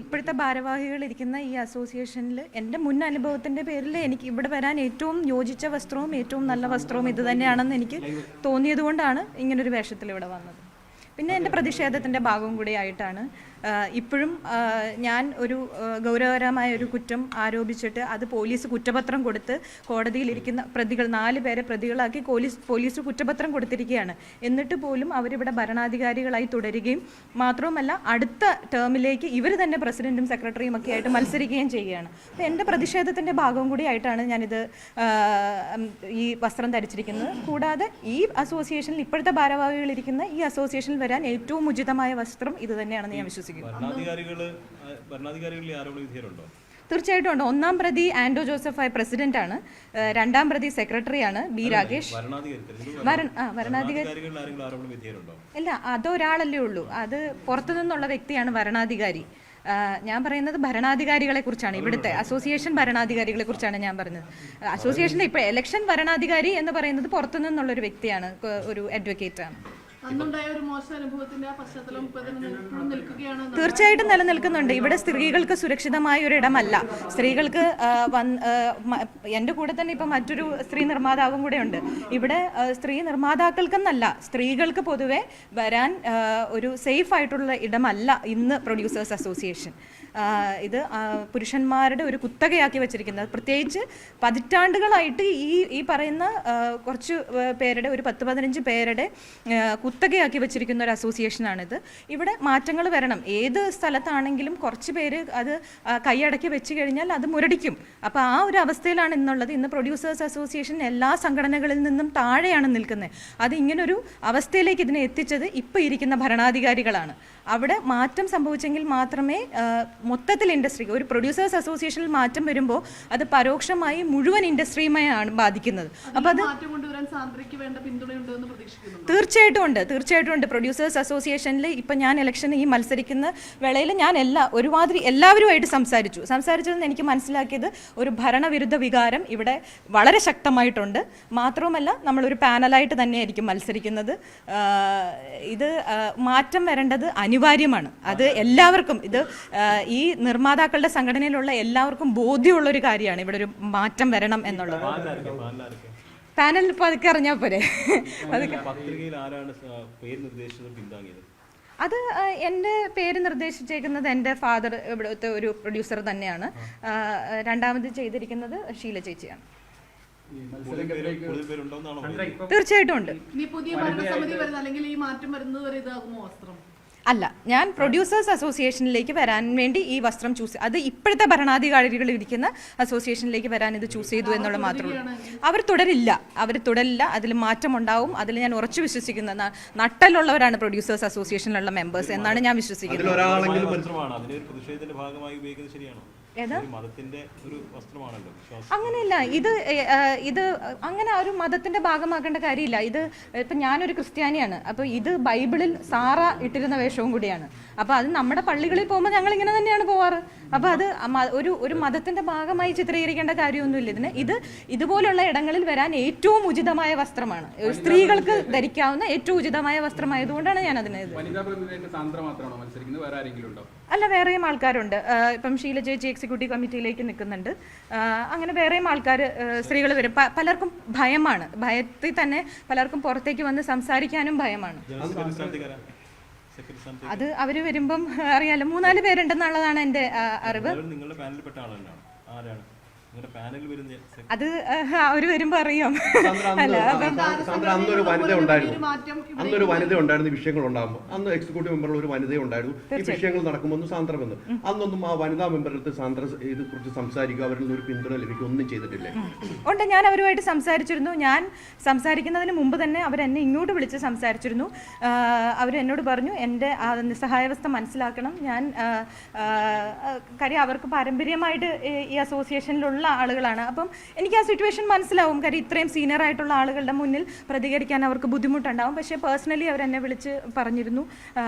ഇപ്പോഴത്തെ ഭാരവാഹികളിരിക്കുന്ന ഈ അസോസിയേഷനിൽ എൻ്റെ മുൻ അനുഭവത്തിൻ്റെ പേരിൽ എനിക്ക് ഇവിടെ വരാൻ ഏറ്റവും യോജിച്ച വസ്ത്രവും ഏറ്റവും നല്ല വസ്ത്രവും ഇത് തന്നെയാണെന്ന് എനിക്ക് തോന്നിയതുകൊണ്ടാണ് ഇങ്ങനൊരു വേഷത്തിൽ ഇവിടെ വന്നത്. പിന്നെ എൻ്റെ പ്രതിഷേധത്തിൻ്റെ ഭാഗവും കൂടിയായിട്ടാണ് ഇപ്പോഴും ഞാൻ ഒരു ഗൗരവകരമായ ഒരു കുറ്റം ആരോപിച്ചിട്ട് അത് പോലീസ് കുറ്റപത്രം കൊടുത്ത് കോടതിയിലിരിക്കുന്ന പ്രതികൾ 4 പേരെ പ്രതികളാക്കി പോലീസ് കുറ്റപത്രം കൊടുത്തിരിക്കുകയാണ്. എന്നിട്ട് പോലും അവരിവിടെ ഭരണാധികാരികളായി തുടരുകയും മാത്രവുമല്ല അടുത്ത ടേമിലേക്ക് ഇവർ തന്നെ പ്രസിഡന്റും സെക്രട്ടറിയും ഒക്കെ ആയിട്ട് മത്സരിക്കുകയും ചെയ്യുകയാണ്. അപ്പോൾ എൻ്റെ പ്രതിഷേധത്തിൻ്റെ ഭാഗവും കൂടിയായിട്ടാണ് ഞാനിത് ഈ വസ്ത്രം ധരിച്ചിരിക്കുന്നത്. കൂടാതെ ഈ അസോസിയേഷനിൽ ഇപ്പോഴത്തെ ഭാരവാഹികളിരിക്കുന്ന ഈ അസോസിയേഷനിൽ വരാൻ ഏറ്റവും ഉചിതമായ വസ്ത്രം ഇത് തന്നെയാണെന്ന് ഞാൻ വിശ്വസിക്കുന്നു. തീർച്ചയായിട്ടും ഉണ്ട്. 1-ാം പ്രതി ആൻഡോ ജോസഫ് പ്രസിഡന്റാണ്, 2-ാം പ്രതി സെക്രട്ടറിയാണ് ബി രാകേഷ്. ഇല്ല, അതൊരാളല്ലേ ഉള്ളൂ, അത് പുറത്തു നിന്നുള്ള വ്യക്തിയാണ് വരണാധികാരി. ഞാൻ പറയുന്നത് ഭരണാധികാരികളെ കുറിച്ചാണ്, ഇവിടുത്തെ അസോസിയേഷൻ ഭരണാധികാരികളെ കുറിച്ചാണ് ഞാൻ പറഞ്ഞത്. അസോസിയേഷൻ്റെ ഇപ്പോൾ ഇലക്ഷൻ ഭരണാധികാരി എന്ന് പറയുന്നത് പുറത്തു നിന്നുള്ളൊരു വ്യക്തിയാണ്, ഒരു അഡ്വക്കേറ്റ് ആണ്. തീർച്ചയായിട്ടും നിലനിൽക്കുന്നുണ്ട്. ഇവിടെ സ്ത്രീകൾക്ക് സുരക്ഷിതമായ ഒരു ഇടമല്ല. സ്ത്രീകൾക്ക് എൻ്റെ കൂടെ തന്നെ ഇപ്പം മറ്റൊരു സ്ത്രീ നിർമ്മാതാവും കൂടെ ഉണ്ട്. ഇവിടെ സ്ത്രീ നിർമ്മാതാക്കൾക്കെന്നല്ല, സ്ത്രീകൾക്ക് പൊതുവെ വരാൻ ഒരു സേഫ് ആയിട്ടുള്ള ഇടമല്ല ഇന്ന് പ്രൊഡ്യൂസേഴ്സ് അസോസിയേഷൻ. ഇത് പുരുഷന്മാരുടെ ഒരു കുത്തകയാക്കി വെച്ചിരിക്കുന്നത്, പ്രത്യേകിച്ച് പതിറ്റാണ്ടുകളായിട്ട് ഈ പറയുന്ന കുറച്ച് പേരുടെ, ഒരു 10-15 പേരുടെ കുത്തകയാക്കി വെച്ചിരിക്കുന്ന ഒരു അസോസിയേഷനാണിത്. ഇവിടെ മാറ്റങ്ങൾ വരണം. ഏത് സ്ഥലത്താണെങ്കിലും കുറച്ച് പേര് അത് കൈയടക്കി വെച്ച് കഴിഞ്ഞാൽ അത് മുരടിക്കും. അപ്പോൾ ആ ഒരു അവസ്ഥയിലാണ് ഇന്നുള്ളത്. ഇന്ന് പ്രൊഡ്യൂസേഴ്സ് അസോസിയേഷൻ എല്ലാ സംഘടനകളിൽ നിന്നും താഴെയാണ് നിൽക്കുന്നത്. അത് ഇങ്ങനൊരു അവസ്ഥയിലേക്ക് ഇതിനെ എത്തിച്ചത് ഇപ്പോൾ ഇരിക്കുന്ന ഭരണാധികാരികളാണ്. അവിടെ മാറ്റം സംഭവിച്ചെങ്കിൽ മാത്രമേ മൊത്തത്തിൽ ഇൻഡസ്ട്രി, ഒരു പ്രൊഡ്യൂസേഴ്സ് അസോസിയേഷനിൽ മാറ്റം വരുമ്പോൾ അത് പരോക്ഷമായി മുഴുവൻ ഇൻഡസ്ട്രിയുമായാണ് ബാധിക്കുന്നത്. അപ്പോൾ അത് തീർച്ചയായിട്ടും ഉണ്ട്. പ്രൊഡ്യൂസേഴ്സ് അസോസിയേഷനിൽ ഇപ്പം ഞാൻ ഇലക്ഷന് ഈ മത്സരിക്കുന്ന വേളയിൽ ഞാൻ എല്ലാവരുമായിട്ട് സംസാരിച്ചതെന്ന് എനിക്ക് മനസ്സിലാക്കിയത് ഒരു ഭരണവിരുദ്ധ വികാരം ഇവിടെ വളരെ ശക്തമായിട്ടുണ്ട്. മാത്രവുമല്ല, നമ്മളൊരു പാനലായിട്ട് തന്നെയായിരിക്കും മത്സരിക്കുന്നത്. ഇത് മാറ്റം വരേണ്ടത് അനിവാര്യമാണ്. അത് എല്ലാവർക്കും, ഇത് ഈ നിർമ്മാതാക്കളുടെ സംഘടനയിലുള്ള എല്ലാവർക്കും ബോധ്യമുള്ളൊരു കാര്യമാണ് ഇവിടെ ഒരു മാറ്റം വരണം എന്നുള്ളത്. പാനൽ ഇപ്പോൾ അതൊക്കെ അറിഞ്ഞാൽ പോരെ. അത് എൻ്റെ പേര് നിർദ്ദേശിച്ചേക്കുന്നത് എൻ്റെ ഫാദർ, ഇവിടുത്തെ ഒരു പ്രൊഡ്യൂസർ തന്നെയാണ്. 2ാമത് ചെയ്തിരിക്കുന്നത് ഷീല ചേച്ചിയാണ്. തീർച്ചയായിട്ടും ഉണ്ട്. അല്ല, ഞാൻ പ്രൊഡ്യൂസേഴ്സ് അസോസിയേഷനിലേക്ക് വരാൻ വേണ്ടി ഈ വസ്ത്രം അത് ഇപ്പോഴത്തെ ഭരണാധികാരികൾ ഇരിക്കുന്ന അസോസിയേഷനിലേക്ക് വരാൻ ഇത് ചൂസ് ചെയ്തു എന്നുള്ളത് മാത്രമേ ഉള്ളൂ. അവർ തുടരില്ല. അതിൽ മാറ്റം ഉണ്ടാവും. അതിൽ ഞാൻ ഉറച്ചു വിശ്വസിക്കുന്ന നട്ടലുള്ളവരാണ് പ്രൊഡ്യൂസേഴ്സ് അസോസിയേഷനിലുള്ള മെമ്പേഴ്സ് എന്നാണ് ഞാൻ വിശ്വസിക്കുന്നത്. അങ്ങനെയല്ല, ഇത് അങ്ങനെ ഒരു മതത്തിന്റെ ഭാഗമാക്കേണ്ട കാര്യമില്ല. ഇത് ഇപ്പം ഞാനൊരു ക്രിസ്ത്യാനിയാണ്. അപ്പോൾ ഇത് ബൈബിളിൽ സാറ ഇട്ടിരുന്ന വേഷവും കൂടിയാണ്. അപ്പോൾ അത് നമ്മുടെ പള്ളികളിൽ പോകുമ്പോൾ ഞങ്ങൾ ഇങ്ങനെ തന്നെയാണ് പോവാറ്. അപ്പോൾ അത് ഒരു മതത്തിന്റെ ഭാഗമായി ചിത്രീകരിക്കേണ്ട കാര്യമൊന്നുമില്ല. ഇതുപോലുള്ള ഇടങ്ങളിൽ വരാൻ ഏറ്റവും ഉചിതമായ വസ്ത്രമാണ്, സ്ത്രീകൾക്ക് ധരിക്കാവുന്ന ഏറ്റവും ഉചിതമായ വസ്ത്രമായതുകൊണ്ടാണ് ഞാൻ അതിന്. അല്ല, വേറെയും ആൾക്കാരുണ്ട്. ഇപ്പം ഷീല ചേച്ചി എക്സിക്യൂട്ടീവ് കമ്മിറ്റിയിലേക്ക് നിൽക്കുന്നുണ്ട്. അങ്ങനെ വേറെയും ആൾക്കാർ, സ്ത്രീകൾ വരും. പലർക്കും ഭയമാണ്. ഭയത്തിൽ തന്നെ പലർക്കും പുറത്തേക്ക് വന്ന് സംസാരിക്കാനും ഭയമാണ്. അത് അവർ വരുമ്പം അറിയാലോ. 3-4 പേരുണ്ടെന്നുള്ളതാണ് എൻ്റെ അറിവ്. അത് അവർ വരുമ്പോ അറിയാം. അന്നൊരു വനിത ഉണ്ടായിരുന്നു, വിഷയങ്ങൾ ഉണ്ടാകുമ്പോൾ അന്ന് എക്സിക്യൂട്ടീവ് മെമ്പറിൽ ഒരു വനിത ഉണ്ടായിരുന്നു. ഈ വിഷയങ്ങൾ നടക്കുമ്പോൾ സാന്ദ്ര വന്നു. അന്നൊന്നും ആ വനിതാ മെമ്പറിന്റെ സാന്ദ്ര ഇത് കുറിച്ച് സംസാരിക്കുക, അവരിൽ ഒരു പിന്തുണ ലഭിക്കുക ഒന്നും ചെയ്തിട്ടില്ല. ഉണ്ട്, ഞാൻ അവരുമായിട്ട് സംസാരിച്ചിരുന്നു. ഞാൻ സംസാരിക്കുന്നതിന് മുമ്പ് തന്നെ അവരെന്നെ ഇങ്ങോട്ട് വിളിച്ച് സംസാരിച്ചിരുന്നു. അവരെന്നോട് പറഞ്ഞു എൻ്റെ നിസ്സഹായാവസ്ഥ മനസ്സിലാക്കണം. ഞാൻ കാര്യം അവർക്ക് പാരമ്പര്യമായിട്ട് ഈ അസോസിയേഷനിലുള്ള ആളുകളാണ്. അപ്പം എനിക്ക് ആ സിറ്റുവേഷൻ മനസ്സിലാവും. കാര്യം ഇത്രയും സീനിയർ ആയിട്ടുള്ള ആളുകളുടെ മുന്നിൽ പ്രതികരിക്കാൻ അവർക്ക് ബുദ്ധിമുട്ടുണ്ടാവും. പക്ഷേ പേഴ്സണലി അവരെന്നെ വിളിച്ച് പറഞ്ഞിരുന്നു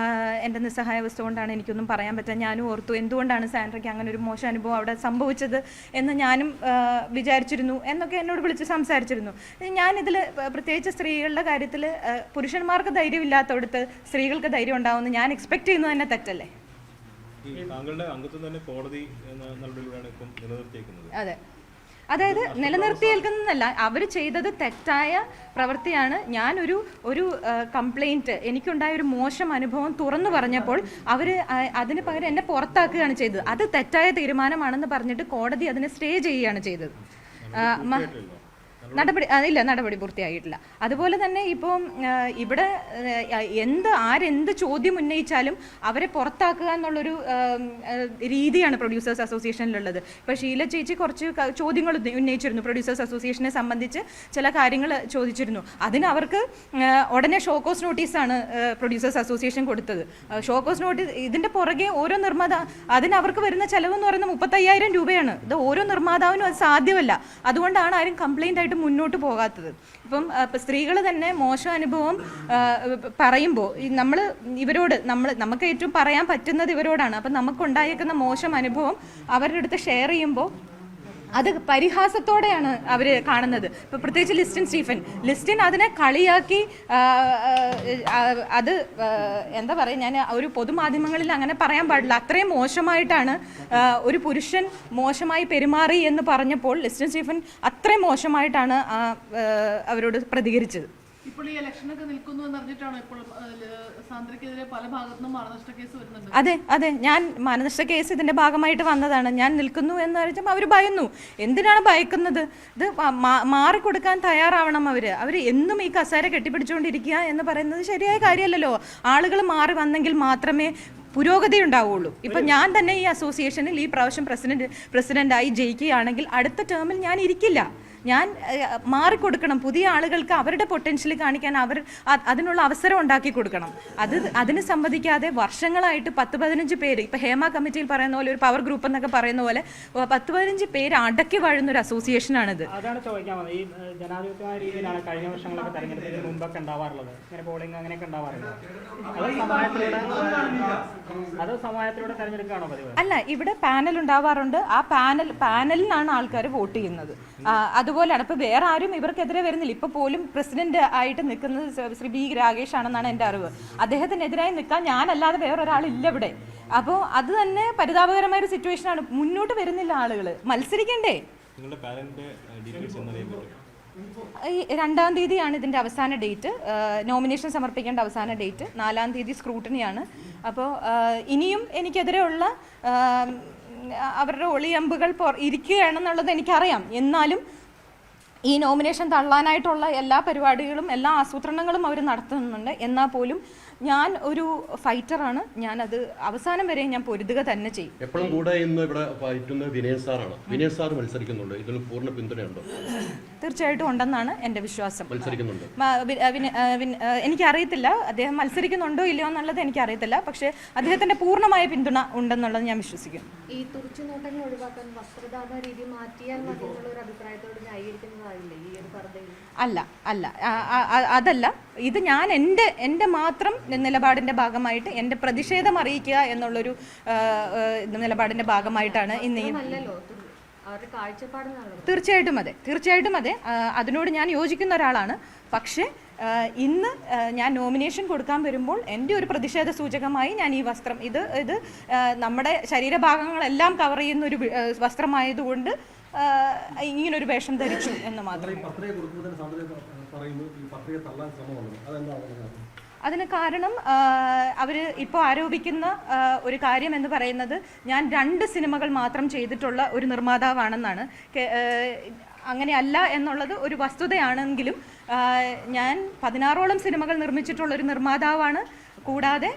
എൻ്റെ നിസ്സഹായാവസ്ഥ കൊണ്ടാണ് എനിക്കൊന്നും പറയാൻ പറ്റുക. ഞാനും ഓർത്തു എന്തുകൊണ്ടാണ് സാൻഡ്രയ്ക്ക് അങ്ങനെ ഒരു മോശം അനുഭവം അവിടെ സംഭവിച്ചത് എന്ന് ഞാനും വിചാരിച്ചിരുന്നു എന്നൊക്കെ എന്നോട് വിളിച്ച് സംസാരിച്ചിരുന്നു. ഞാനിതിൽ പ്രത്യേകിച്ച് സ്ത്രീകളുടെ കാര്യത്തിൽ പുരുഷന്മാർക്ക് ധൈര്യമില്ലാത്തവിടുത്ത് സ്ത്രീകൾക്ക് ധൈര്യം ഉണ്ടാവുമെന്ന് ഞാൻ എക്സ്പെക്ട് ചെയ്യുന്നത് തന്നെ തെറ്റല്ലേ? താങ്കളുടെ അംഗത്വം തന്നെ കോടതി നടപടികളാണ് ഇപ്പം നിലനിർത്തിയേക്കുന്നത്. അതെ, അതായത് നിലനിർത്തിയേൽക്കുന്നതല്ല, അവർ ചെയ്തത് തെറ്റായ പ്രവൃത്തിയാണ്. ഞാനൊരു കംപ്ലൈൻറ്റ്, എനിക്കുണ്ടായ ഒരു മോശം അനുഭവം തുറന്നു പറഞ്ഞപ്പോൾ അവർ അതിന് പകരം എന്നെ പുറത്താക്കുകയാണ് ചെയ്തത്. അത് തെറ്റായ തീരുമാനമാണെന്ന് പറഞ്ഞിട്ട് കോടതി അതിനെ സ്റ്റേ ചെയ്യുകയാണ് ചെയ്തത്. നടപടി പൂർത്തിയായിട്ടില്ല. അതുപോലെ തന്നെ ഇപ്പം ഇവിടെ ആരെന്ത് ചോദ്യം ഉന്നയിച്ചാലും അവരെ പുറത്താക്കുക എന്നുള്ളൊരു രീതിയാണ് പ്രൊഡ്യൂസേഴ്സ് അസോസിയേഷനിലുള്ളത്. ഇപ്പോൾ ഷീല ചേച്ചി കുറച്ച് ചോദ്യങ്ങൾ ഉന്നയിച്ചിരുന്നു, പ്രൊഡ്യൂസേഴ്സ് അസോസിയേഷനെ സംബന്ധിച്ച് ചില കാര്യങ്ങൾ ചോദിച്ചിരുന്നു. അതിന് അവർക്ക് ഉടനെ ഷോക്കോസ് നോട്ടീസാണ് പ്രൊഡ്യൂസേഴ്സ് അസോസിയേഷൻ കൊടുത്തത്. ഷോക്കോസ് നോട്ടീസ്, ഇതിൻ്റെ പുറകെ ഓരോ അതിന് അവർക്ക് വരുന്ന ചിലവെന്ന് പറയുന്നത് 35,000 രൂപയാണ്. ഇത് ഓരോ നിർമ്മാതാവിനും അത് സാധ്യമല്ല. അതുകൊണ്ടാണ് ആരും കംപ്ലൈൻ്റ് ആയിട്ട് മുന്നോട്ട് പോകാത്തത്. ഇപ്പം സ്ത്രീകൾ തന്നെ മോശം അനുഭവം പറയുമ്പോൾ നമുക്ക് ഏറ്റവും പറയാൻ പറ്റുന്നത് ഇവരോടാണ്. അപ്പം നമുക്കുണ്ടായേക്കുന്ന മോശം അനുഭവം അവരുടെ അടുത്ത് ഷെയർ ചെയ്യുമ്പോൾ അത് പരിഹാസത്തോടെയാണ് അവർ കാണുന്നത്. ഇപ്പോൾ പ്രത്യേകിച്ച് ലിസ്റ്റിൻ അതിനെ കളിയാക്കി, അത് എന്താ പറയുക, ഞാൻ ഒരു പൊതുമാധ്യമങ്ങളിൽ അങ്ങനെ പറയാൻ പാടില്ല, അത്രയും മോശമായിട്ടാണ് ഒരു പുരുഷൻ മോശമായി പെരുമാറി എന്ന് പറഞ്ഞപ്പോൾ ലിസ്റ്റിൻ സ്റ്റീഫൻ അത്രയും മോശമായിട്ടാണ് അവരോട് പ്രതികരിച്ചത്. ഇപ്പോൾ ഈ ഇലക്ഷനൊക്കെ നിൽക്കുന്നു എന്നറിഞ്ഞിട്ടാണോ ഇപ്പോൾ സാന്ദ്രയ്ക്കെതിരെ പല ഭാഗത്തുനിന്നും മാനനഷ്ട കേസ് വരുന്നുണ്ട്? അതെ, ഞാൻ മാനനഷ്ട കേസ് ഇതിന്റെ ഭാഗമായിട്ട് വന്നതാണ്. ഞാൻ നിൽക്കുന്നു എന്ന് പറഞ്ഞാൽ അവർ ഭയന്നു. എന്തിനാണ് ഭയക്കുന്നത്? ഇത് മാറിക്കൊടുക്കാൻ തയ്യാറാവണം. അവർ എന്നും ഈ കസേര കെട്ടിപ്പിടിച്ചുകൊണ്ടിരിക്കുക എന്ന് പറയുന്നത് ശരിയായ കാര്യമല്ലല്ലോ. ആളുകൾ മാറി വന്നെങ്കിൽ മാത്രമേ പുരോഗതി ഉണ്ടാവുള്ളൂ. ഇപ്പം ഞാൻ തന്നെ ഈ അസോസിയേഷനിൽ ഈ പ്രാവശ്യം പ്രസിഡന്റായി ജയിക്കുകയാണെങ്കിൽ അടുത്ത ടേമിൽ ഞാൻ ഇരിക്കില്ല. ഞാൻ മാറിക്കൊടുക്കണം. പുതിയ ആളുകൾക്ക് അവരുടെ പൊട്ടൻഷ്യൽ കാണിക്കാൻ അതിനുള്ള അവസരം ഉണ്ടാക്കി കൊടുക്കണം. അതിന് സമ്മതിക്കാതെ വർഷങ്ങളായിട്ട് 10-15 പേര്, ഇപ്പം ഹേമ കമ്മിറ്റിയിൽ പറയുന്ന പോലെ, ഒരു പവർ ഗ്രൂപ്പ് എന്നൊക്കെ പറയുന്ന പോലെ 10-15 പേര് അടക്കി വാഴുന്ന ഒരു അസോസിയേഷനാണിത്. അതാണ് ചോദിക്കാൻ വന്നത്. ഈ ജനാധിപത്യമായ രീതിയിലാണ് കഴിഞ്ഞ വർഷങ്ങളൊക്കെ തെരഞ്ഞെടുപ്പിന് മുമ്പൊക്കെ ഉണ്ടാവാറുള്ളത്, ഇങ്ങനെ പോളിംഗ് അങ്ങനെയൊക്കെ ഉണ്ടാവാറുള്ളത്. അത് സമാജത്തിലൂടെ തെരഞ്ഞെടുക്കുകയാണോ പതിവ്? അല്ല, ഇവിടെ പാനൽ ഉണ്ടാവാറുണ്ട്. ആ പാനലിനാണ് ആൾക്കാർ വോട്ട് ചെയ്യുന്നത്. അതുപോലെയാണ്. ഇപ്പൊ വേറെ ആരും ഇവർക്കെതിരെ വരുന്നില്ല. ഇപ്പൊ പോലും പ്രസിഡന്റ് ആയിട്ട് നിൽക്കുന്നത് ശ്രീ ബി രാകേഷ് ആണെന്നാണ് എൻ്റെ അറിവ്. അദ്ദേഹത്തിനെതിരായി നിൽക്കാൻ ഞാനല്ലാതെ വേറൊരാളില്ല ഇവിടെ. അപ്പോൾ അത് തന്നെ പരിതാപകരമായ ഒരു സിറ്റുവേഷനാണ്. മുന്നോട്ട് വരുന്നില്ല ആളുകൾ. മത്സരിക്കണ്ടേ? ഈ 2-ാം തീയതിയാണ് ഇതിൻ്റെ അവസാന ഡേറ്റ്. നോമിനേഷൻ സമർപ്പിക്കേണ്ട അവസാന ഡേറ്റ്. 4-ാം തീയതി സ്ക്രൂട്ടണിയാണ്. അപ്പോൾ ഇനിയും എനിക്കെതിരെയുള്ള അവരുടെ ഒളിയമ്പുകൾ ഇരിക്കുകയാണെന്നുള്ളത് എനിക്കറിയാം. എന്നാലും ഈ നോമിനേഷൻ തള്ളാനായിട്ടുള്ള എല്ലാ പരിപാടികളും എല്ലാ ആസൂത്രണങ്ങളും അവർ നടത്തുന്നുണ്ട്. എന്നാൽ പോലും ഞാൻ ഒരു ഫൈറ്ററാണ്. ഞാനത് അവസാനം വരെ ഞാൻ പൊരുതുക തന്നെ ചെയ്യും. എപ്പോഴും കൂടെ ഇന്ന് ഇവിടെ ഫൈറ്റുന്നത് വിനയൻ സാറാണ്. വിനയൻ സാർ മത്സരിക്കുന്നുണ്ട്. ഇതിൽ പൂർണ്ണ പിന്തുണയുണ്ടോ? തീർച്ചയായിട്ടും ഉണ്ടെന്നാണ് എൻ്റെ വിശ്വാസം. മത്സരിക്കുന്നുണ്ട്. എനിക്കറിയത്തില്ല അദ്ദേഹം മത്സരിക്കുന്നുണ്ടോ ഇല്ലയോ എന്നുള്ളത് എനിക്കറിയത്തില്ല. പക്ഷേ അദ്ദേഹത്തിൻ്റെ പൂർണ്ണമായ പിന്തുണ ഉണ്ടെന്നുള്ളത് ഞാൻ വിശ്വസിക്കുന്നു. ഈ തുറിച്ചുനോട്ടങ്ങൾ ഒഴിവാക്കാൻ വസ്ത്രധാരണ രീതി മാറ്റിയാൽ മതി എന്നുള്ള ഒരു അഭിപ്രായത്തോട് ന്യായീകരിക്കുന്നതായില്ലേ ഈ ഒരു പർദ്ദയിൽ? അതല്ല. ഇത് ഞാൻ എൻ്റെ മാത്രം നിലപാടിൻ്റെ ഭാഗമായിട്ട് എൻ്റെ പ്രതിഷേധം അറിയിക്കുക എന്നുള്ളൊരു നിലപാടിൻ്റെ ഭാഗമായിട്ടാണ് ഇന്ന് ഈ തീർച്ചയായിട്ടും അതെ. അതിനോട് ഞാൻ യോജിക്കുന്ന ഒരാളാണ്. പക്ഷേ ഇന്ന് ഞാൻ നോമിനേഷൻ കൊടുക്കാൻ വരുമ്പോൾ എൻ്റെ ഒരു പ്രതിഷേധ സൂചകമായി ഞാൻ ഈ വസ്ത്രം, ഇത് നമ്മുടെ ശരീരഭാഗങ്ങളെല്ലാം കവർ ചെയ്യുന്ന ഒരു വസ്ത്രമായതുകൊണ്ട് ഇങ്ങനൊരു വേഷം ധരിച്ചു എന്ന് മാത്രം. അതിന് കാരണം അവർ ഇപ്പോൾ ആരോപിക്കുന്ന ഒരു കാര്യം എന്ന് പറയുന്നത് ഞാൻ 2 സിനിമകൾ മാത്രം ചെയ്തിട്ടുള്ള ഒരു നിർമ്മാതാവാണെന്നാണ്. അങ്ങനെയല്ല എന്നുള്ളത് ഒരു വസ്തുതയാണെങ്കിലും ഞാൻ 16ഓളം സിനിമകൾ നിർമ്മിച്ചിട്ടുള്ള ഒരു നിർമ്മാതാവാണ്. കൂടാതെ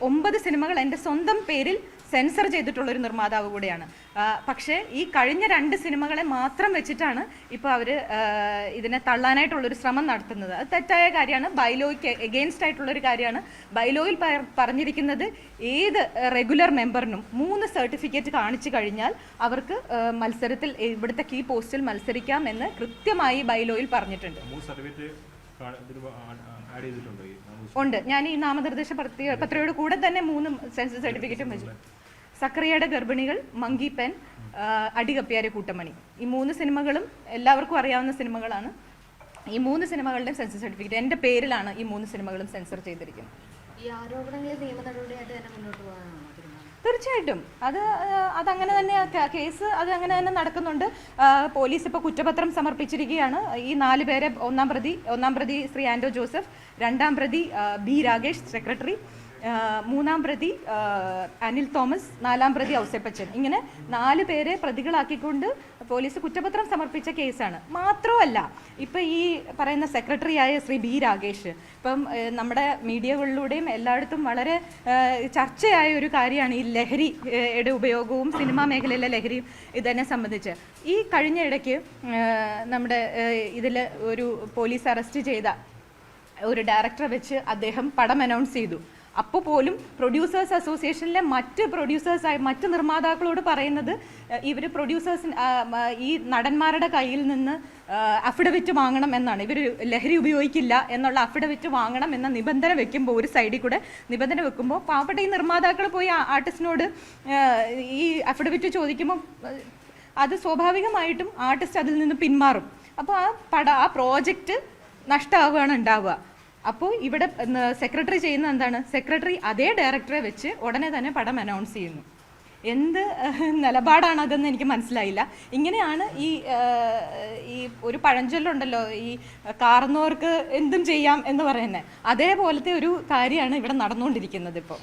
9 സിനിമകൾ എൻ്റെ സ്വന്തം പേരിൽ സെൻസർ ചെയ്തിട്ടുള്ളൊരു നിർമ്മാതാവ് കൂടെയാണ്. പക്ഷേ ഈ കഴിഞ്ഞ 2 സിനിമകളെ മാത്രം വെച്ചിട്ടാണ് ഇപ്പോൾ അവർ ഇതിനെ തള്ളാനായിട്ടുള്ളൊരു ശ്രമം നടത്തുന്നത്. അത് തെറ്റായ കാര്യമാണ്. ബൈലോയ്ക്ക് എഗെയിൻസ്റ്റ് ആയിട്ടുള്ളൊരു കാര്യമാണ്. ബൈലോയിൽ പറഞ്ഞിരിക്കുന്നത് ഏത് റെഗുലർ മെമ്പറിനും 3 സർട്ടിഫിക്കറ്റ് കാണിച്ചു കഴിഞ്ഞാൽ അവർക്ക് മത്സരത്തിൽ ഇവിടുത്തെ കീ പോസ്റ്റിൽ മത്സരിക്കാം എന്ന് കൃത്യമായി ബൈലോയിൽ പറഞ്ഞിട്ടുണ്ട്. ഉണ്ട്. ഞാൻ ഈ നാമനിർദ്ദേശ പത്രികയുടെ കൂടെ തന്നെ 3 സെൻസസ് സർട്ടിഫിക്കറ്റും വെച്ചു. സക്രിയയുടെ ഗർഭിണികൾ, മങ്കി പെൻ, അടികപ്പിയാരെ കൂട്ടമണി, ഈ 3 സിനിമകളും എല്ലാവർക്കും അറിയാവുന്ന സിനിമകളാണ്. ഈ 3 സിനിമകളുടെയും സെൻസർ സർട്ടിഫിക്കറ്റ് എൻ്റെ പേരിലാണ് ഈ 3 സിനിമകളും സെൻസർ ചെയ്തിരിക്കുന്നത്. ഈ ആരോപണങ്ങളിൽ നിയമ നടപടിയായിട്ട് തന്നെ മുന്നോട്ട് പോകാനാണോ തീരുമാനം? തീർച്ചയായിട്ടും അതങ്ങനെ തന്നെ കേസ് അത് അങ്ങനെ തന്നെ നടക്കുന്നുണ്ട്. പോലീസ് ഇപ്പോൾ കുറ്റപത്രം സമർപ്പിച്ചിരിക്കുകയാണ്. ഈ 4 പേരെ ഒന്നാം പ്രതി ശ്രീ ആൻഡോ ജോസഫ്, 2ാം പ്രതി ബി രാഗേഷ് സെക്രട്ടറി, 3ാം പ്രതി അനിൽ തോമസ്, 4ാം പ്രതി ഔസേപ്പച്ചൻ, ഇങ്ങനെ 4 പേരെ പ്രതികളാക്കിക്കൊണ്ട് പോലീസ് കുറ്റപത്രം സമർപ്പിച്ച കേസാണ്. മാത്രമല്ല ഇപ്പം ഈ പറയുന്ന സെക്രട്ടറിയായ ശ്രീ ബി രാഗേഷ് ഇപ്പം നമ്മുടെ മീഡിയകളിലൂടെയും എല്ലായിടത്തും വളരെ ചർച്ചയായ ഒരു കാര്യമാണ് ഈ ലഹരിയുടെ ഉപയോഗവും സിനിമാ മേഖലയിലെ ലഹരിയും ഇതിനെ സംബന്ധിച്ച്. ഈ കഴിഞ്ഞ ഇടയ്ക്ക് നമ്മുടെ ഇതിൽ ഒരു പോലീസ് അറസ്റ്റ് ചെയ്ത ഒരു ഡയറക്ടറെ വെച്ച് അദ്ദേഹം പടം അനൗൺസ് ചെയ്തു. അപ്പോൾ പോലും പ്രൊഡ്യൂസേഴ്സ് അസോസിയേഷനിലെ മറ്റ് നിർമ്മാതാക്കളോട് പറയുന്നത് ഇവർ ഈ നടന്മാരുടെ കയ്യിൽ നിന്ന് അഫിഡവിറ്റ് വാങ്ങണം എന്നാണ്. ഇവർ ലഹരി ഉപയോഗിക്കില്ല എന്നുള്ള അഫിഡവിറ്റ് വാങ്ങണം എന്ന നിബന്ധന വെക്കുമ്പോൾ, ഒരു സൈഡിൽ കൂടെ നിബന്ധന വെക്കുമ്പോൾ പാവപ്പെട്ട ഈ നിർമ്മാതാക്കൾ പോയി ആർട്ടിസ്റ്റിനോട് ഈ അഫിഡവിറ്റ് ചോദിക്കുമ്പോൾ അത് സ്വാഭാവികമായിട്ടും ആർട്ടിസ്റ്റ് അതിൽ നിന്ന് പിന്മാറും. അപ്പോൾ ആ പ്രോജക്റ്റ് നഷ്ടമാവുകയാണ് ഉണ്ടാവുക. അപ്പോൾ ഇവിടെ സെക്രട്ടറി ചെയ്യുന്ന എന്താണ്, സെക്രട്ടറി അതേ ഡയറക്ടറെ വെച്ച് ഉടനെ തന്നെ പടം അനൗൺസ് ചെയ്യുന്നു. എന്ത് നിലപാടാണ് അതെന്ന് എനിക്ക് മനസ്സിലായില്ല. ഇങ്ങനെയാണ് ഈ ഒരു പഴഞ്ചൊല്ലുണ്ടല്ലോ, ഈ കാർന്നവർക്ക് എന്തും ചെയ്യാം എന്ന് പറയുന്നത്, അതേപോലത്തെ ഒരു കാര്യമാണ് ഇവിടെ നടന്നുകൊണ്ടിരിക്കുന്നത് ഇപ്പോൾ.